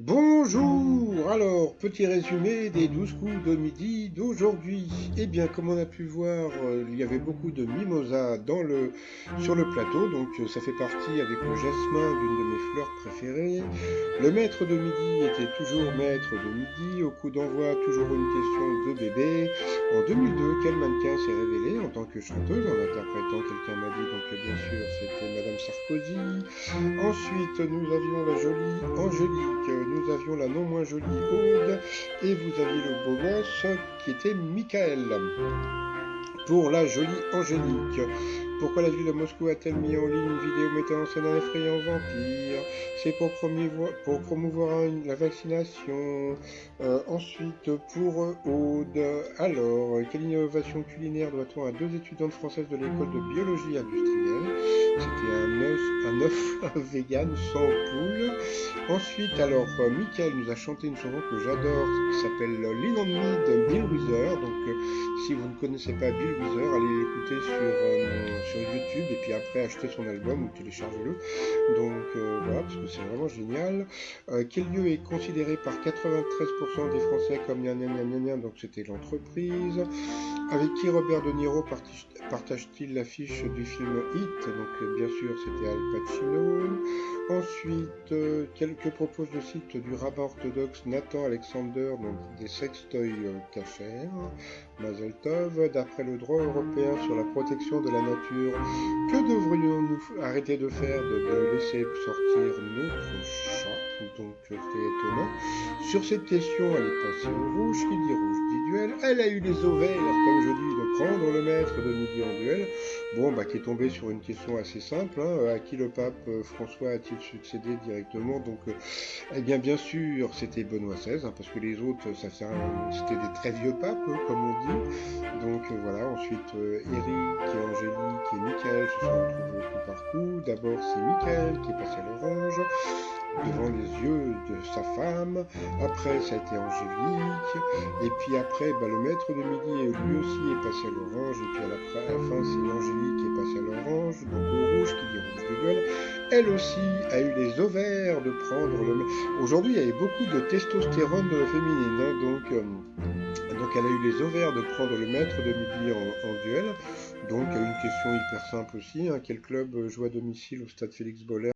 Bonjour! Alors, petit résumé des 12 coups de midi d'aujourd'hui. Eh bien, comme on a pu voir, il y avait beaucoup de mimosa sur le plateau, donc ça fait partie avec le jasmin d'une de mes fleurs préférées. Le maître de midi était toujours maître de midi. Au coup d'envoi, toujours une question de bébé. En 2002, quel mannequin s'est révélé en tant que chanteuse en interprétant quelqu'un m'a dit, donc bien sûr, c'était Madame Sarkozy. Ensuite, nous avions la jolie Angélique, nous avions la non moins jolie Aude, et vous aviez le beau gosse qui était Michael. Pour la jolie Angélique, pourquoi la ville de Moscou a-t-elle mis en ligne une vidéo mettant en scène un effrayant vampire? C'est pour promouvoir la vaccination. Ensuite, pour Aude, alors, quelle innovation culinaire doit-on à deux étudiantes françaises de l'école de biologie industrielle? C'était un œuf vegan sans poule. Ensuite, alors, Michael nous a chanté une chanson que j'adore, qui s'appelle Lean on Me de Bill Withers. Donc, si vous ne connaissez pas Bill Withers, allez l'écouter sur YouTube et puis après achetez son album ou téléchargez-le. Donc, voilà, parce que c'est vraiment génial. Quel lieu est considéré par 93% des Français comme gna gna gna gna gna? Donc, c'était l'entreprise. Avec qui Robert De Niro partage-t-il l'affiche du film Hit? Donc bien sûr c'était Al Pacino. Ensuite, quelques propose le site du rabbin orthodoxe Nathan Alexander, donc des sextoys cachers. Mazel Tov, d'après le droit européen sur la protection de la nature, que devrions-nous arrêter de faire de laisser sortir notre chat? Donc c'est étonnant. Sur cette question, elle est passée au rouge. Qui dit rouge dit duel. Elle a eu les ovaires, comme je dis, de prendre le maître de midi en duel. Bon, qui est tombé sur une question assez simple. À qui le pape François a-t-il succédé directement? Donc, eh bien sûr, c'était Benoît XVI, parce que les autres, c'était des très vieux papes, comme on dit. Donc voilà, ensuite, Eric et Angélique et Michael se sont retrouvés au coup par coup. D'abord, c'est Michael qui est passé à l'orange devant les yeux de sa femme. Après, ça a été Angélique. Et puis après, le maître de midi, lui aussi, est passé à l'orange. Et puis à la fin, c'est Angélique qui est passée à l'orange. Donc au rouge, qui dit rouge de gueule. Elle aussi a eu les ovaires de prendre le... Aujourd'hui, il y avait beaucoup de testostérone féminine. Donc elle a eu les ovaires de prendre le maître de midi en duel. Donc une question hyper simple aussi. Quel club joue à domicile au stade Félix Boller